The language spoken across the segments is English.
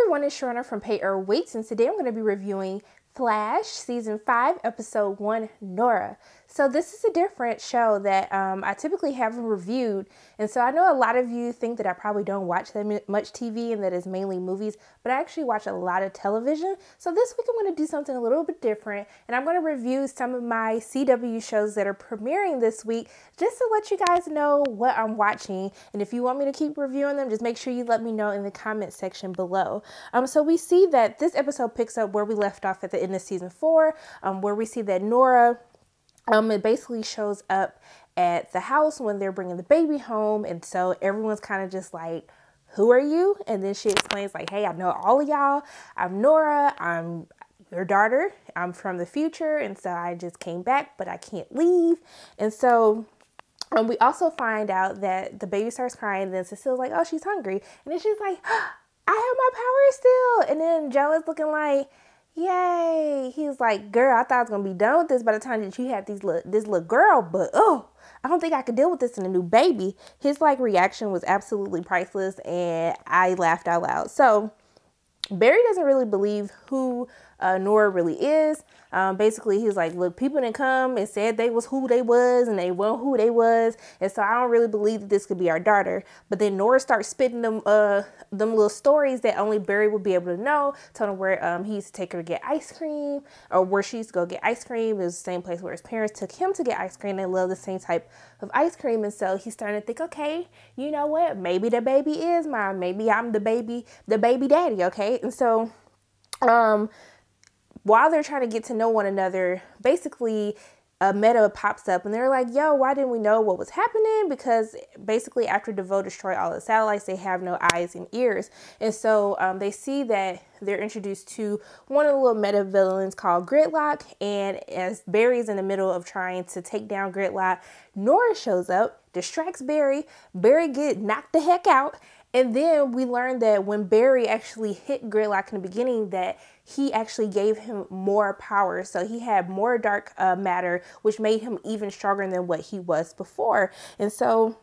everyone, it's Nora from Pay or Waits, and today I'm going to be reviewing Flash Season 5, Episode 1, Nora. So this is a different show that I typically haven't reviewed, and so I know a lot of you think that I probably don't watch that much TV and that it's mainly movies, but I actually watch a lot of television. So this week I'm going to do something a little bit different, and I'm going to review some of my CW shows that are premiering this week, just to let you guys know what I'm watching. And if you want me to keep reviewing them, just make sure you let me know in the comment section below. So we see that this episode picks up where we left off at the end of Season 4, where we see that Nora, it basically shows up at the house when they're bringing the baby home. And so everyone's kind of just like, who are you? And then she explains like, hey, I know all of y'all. I'm Nora. I'm your daughter. I'm from the future. And so I just came back, but I can't leave. And so we also find out that the baby starts crying. And then Cecile's like, oh, she's hungry. And then she's like, I have my powers still. And then Joe is looking like, yay. He's like, girl, I thought I was going to be done with this by the time that you had this little girl, but oh, I don't think I could deal with this in a new baby. His like reaction was absolutely priceless, and I laughed out loud. So Barry doesn't really believe who Nora really is. Basically, he's like, look, people didn't come and said they was who they was and they weren't who they was. And so I don't really believe that this could be our daughter. But then Nora starts spitting them little stories that only Barry would be able to know. Telling him where he used to take her to get ice cream, or where she used to go get ice cream. It was the same place where his parents took him to get ice cream. They love the same type of ice cream. And so he's starting to think, okay, you know what? Maybe the baby is mine. Maybe I'm the baby daddy. Okay. And so, while they're trying to get to know one another, basically Meta pops up and they're like, yo, why didn't we know what was happening? Because basically after DeVoe destroyed all the satellites, they have no eyes and ears. And so they see that they're introduced to one of the little meta villains called Gridlock. And as Barry's in the middle of trying to take down Gridlock, Nora shows up, distracts Barry. Barry get knocked the heck out. And then we learned that when Barry actually hit Gridlock in the beginning, that he actually gave him more power. So he had more dark matter, which made him even stronger than what he was before. And so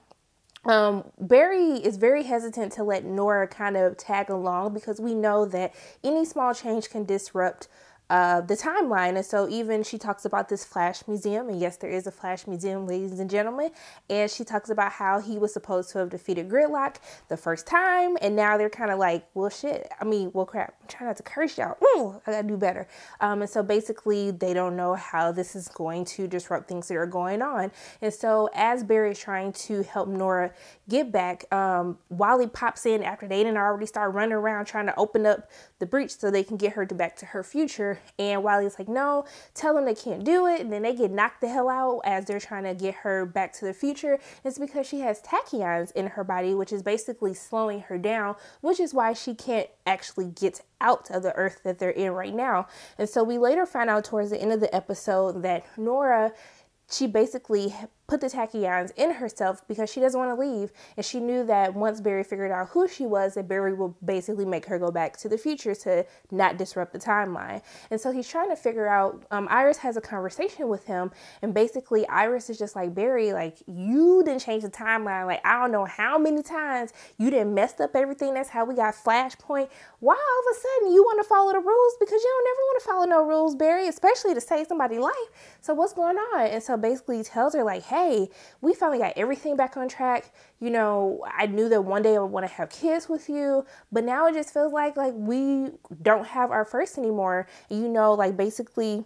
Barry is very hesitant to let Nora kind of tag along, because we know that any small change can disrupt the timeline. And so even she talks about this Flash museum, and yes, there is a Flash museum, ladies and gentlemen, and she talks about how he was supposed to have defeated Gridlock the first time, and now they're kind of like, well shit, well crap, I'm trying not to curse y'all, I gotta do better. And so basically they don't know how this is going to disrupt things that are going on. And so as Barry is trying to help Nora get back, Wally pops in after they didn't already start running around trying to open up the breach so they can get her back to her future. And Wally's like, no, tell them they can't do it. And then they get knocked the hell out as they're trying to get her back to the future. It's because she has tachyons in her body, which is basically slowing her down, which is why she can't actually get out of the earth that they're in right now. And so we later find out towards the end of the episode that Nora, she basically put the tachyons in herself because she doesn't want to leave. And she knew that once Barry figured out who she was, that Barry will basically make her go back to the future to not disrupt the timeline. And so he's trying to figure out, Iris has a conversation with him, and basically Iris is just like, Barry, like, you didn't change the timeline. Like, I don't know how many times you didn't messed up everything. That's how we got Flashpoint. Why all of a sudden you want to follow the rules? Because you don't ever want to follow no rules, Barry, especially to save somebody's life. So what's going on? And so basically he tells her like, hey, we finally got everything back on track. You know, I knew that one day I would want to have kids with you, but now it just feels like we don't have our first anymore. You know, like basically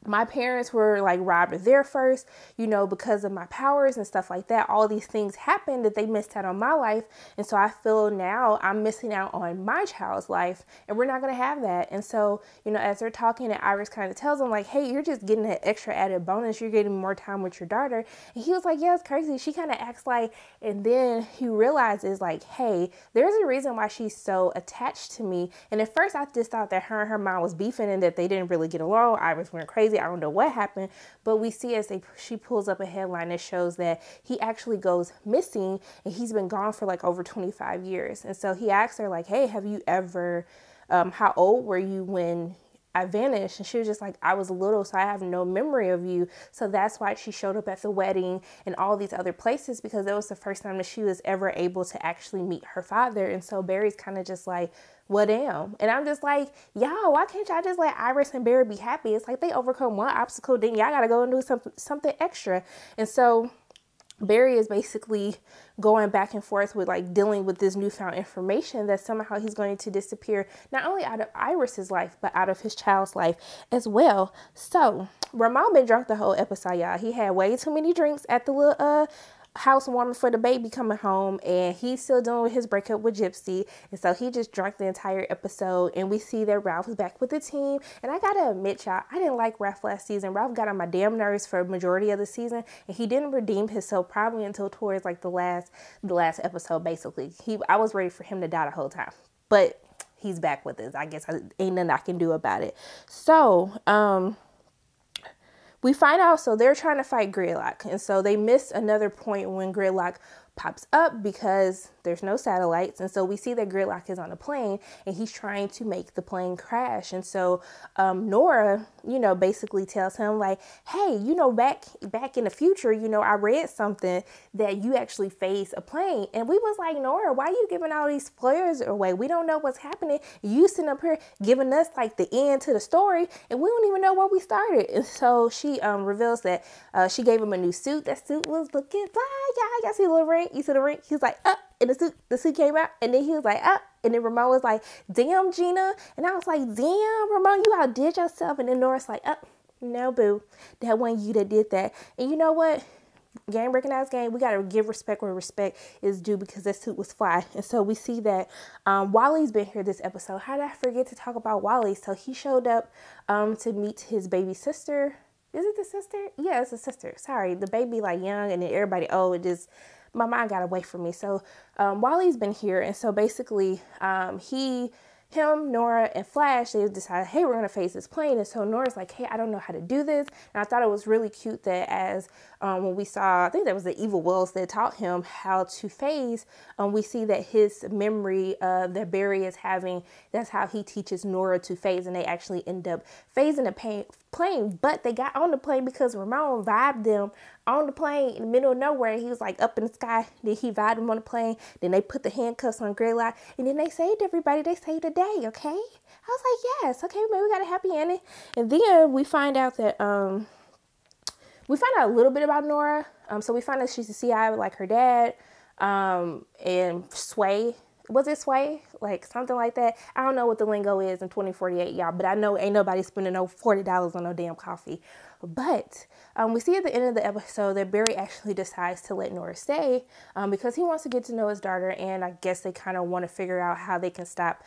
my parents were like robbed of their first, you know, because of my powers and stuff like that. All these things happened that they missed out on my life. And so I feel now I'm missing out on my child's life, and we're not going to have that. And so, you know, as they're talking, and Iris kind of tells them like, hey, you're just getting an extra added bonus. You're getting more time with your daughter. And he was like, yeah, it's crazy. She kind of acts like, and then he realizes like, hey, there's a reason why she's so attached to me. And at first I just thought that her and her mom was beefing and that they didn't really get along. Iris went crazy. I don't know what happened, but we see as she pulls up a headline that shows that he actually goes missing, and he's been gone for like over 25 years. And so he asks her like, hey, have you ever, how old were you when I vanished. And she was just like, I was little, so I have no memory of you. So that's why she showed up at the wedding and all these other places, because that was the first time that she was ever able to actually meet her father. And so Barry's kind of just like, well, damn. And I'm just like, y'all, why can't y'all just let Iris and Barry be happy? It's like they overcome one obstacle, then y'all got to go and do something extra. And so Barry is basically going back and forth with like dealing with this newfound information that somehow he's going to disappear, not only out of Iris's life, but out of his child's life as well. So Ramon been drunk the whole episode, y'all. He had way too many drinks at the little housewarming for the baby coming home, and he's still dealing with his breakup with Gypsy, and so he just drank the entire episode. And we see that Ralph is back with the team, and I gotta admit, y'all, I didn't like Ralph last season. Ralph got on my damn nerves for a majority of the season, and he didn't redeem himself probably until towards like the last episode. Basically, I was ready for him to die the whole time, but he's back with us. I guess ain't nothing I can do about it. So we find out, so they're trying to fight Gridlock. And so they missed another point when Gridlock pops up because there's no satellites. And so we see that Gridlock is on a plane and he's trying to make the plane crash. And so Nora, basically tells him like, hey, back in the future, I read something that you actually phased a plane. And we was like, Nora, why are you giving all these spoilers away? We don't know what's happening. You sitting up here giving us like the end to the story, and we don't even know where we started. And so she reveals that she gave him a new suit. That suit was looking fly. Y'all see the little ring? You see the ring? He's like, and the suit came out, and then he was like, and then Ramon was like, damn, Gina. And I was like, damn, Ramon, you outdid yourself. And then Nora's like, no, boo, that wasn't you that did that. And you know what? Game recognized game. We got to give respect where respect is due, because that suit was fly. And so we see that Wally's been here this episode. How did I forget to talk about Wally? So he showed up to meet his baby sister. Is it the sister? Yeah, it's the sister. Sorry, the baby like young, and then everybody, my mind got away from me. So Wally's been here, and so basically him, Nora, and Flash, they decided, hey, we're going to phase this plane. And so Nora's like, hey, I don't know how to do this. And I thought it was really cute that as when we saw, I think that was the Evil Wills that taught him how to phase, we see that his memory that Barry is having, that's how he teaches Nora to phase. And they actually end up phasing the plane. But they got on the plane because Ramon vibed them on the plane in the middle of nowhere. He was like up in the sky. Then he vibed them on the plane. Then they put the handcuffs on Gridlock. And then they saved everybody. They saved the day, okay? I was like, yes, okay, maybe we got a happy ending. And then we find out that, we find out a little bit about Nora. So we find out she's a CI like her dad, and Sway. Was it Sway? Like something like that. I don't know what the lingo is in 2048, y'all, but I know ain't nobody spending no $40 on no damn coffee. But we see at the end of the episode that Barry actually decides to let Nora stay because he wants to get to know his daughter, and I guess they kind of want to figure out how they can stop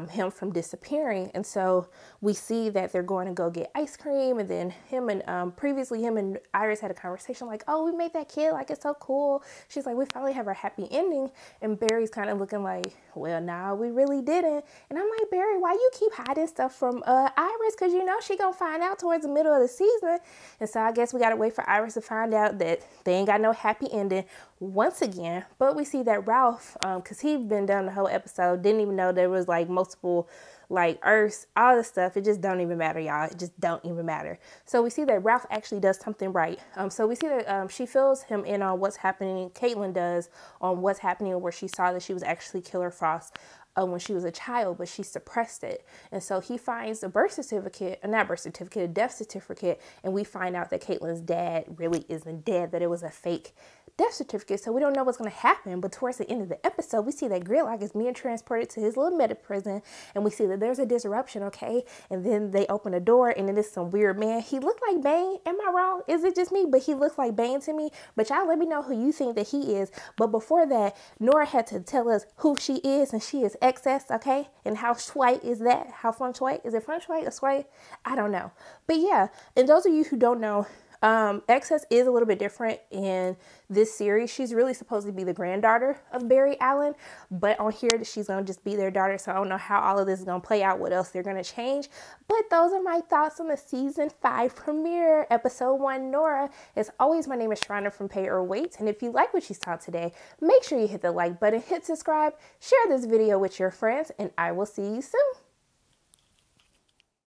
him from disappearing. And so we see that they're going to go get ice cream, and then previously him and Iris had a conversation like, oh, we made that kid, like it's so cool. She's like, we finally have our happy ending. And Barry's kind of looking like, well, nah, we really didn't. And I'm like, Barry, why you keep hiding stuff from Iris? Because she gonna find out towards the middle of the season. And so I guess we gotta wait for Iris to find out that they ain't got no happy ending once again. But we see that Ralph, because he'd been down the whole episode, didn't even know there was like multiple like Earths, all this stuff. It just don't even matter, y'all. It just don't even matter. So we see that Ralph actually does something right. So we see that she fills him in on what's happening. Caitlin does on what's happening, where she saw that she was actually Killer Frost when she was a child, but she suppressed it. And so he finds a a death certificate, and we find out that Caitlin's dad really isn't dead, that it was a fake death certificate. So we don't know what's going to happen, but towards the end of the episode, we see that Gridlock is being transported to his little meta prison, and we see that there's a disruption, okay? And then they open a door, and it is some weird man. He looked like Bane. Am I wrong? Is it just me? But he looks like Bane to me. But y'all let me know who you think that he is. But before that, Nora had to tell us who she is, and she is XS, okay? And how sway is that? How fun sway? Is it fun sway or sway? I don't know. But yeah, and those of you who don't know, XS is a little bit different in this series. She's really supposed to be the granddaughter of Barry Allen, but on here she's gonna just be their daughter. So I don't know how all of this is gonna play out, what else they're gonna change. But those are my thoughts on the season 5 premiere, episode 1, Nora. As always, my name is Shriner from Pay or Wait, and if you like what you saw today, make sure you hit the like button, hit subscribe, share this video with your friends, and I will see you soon.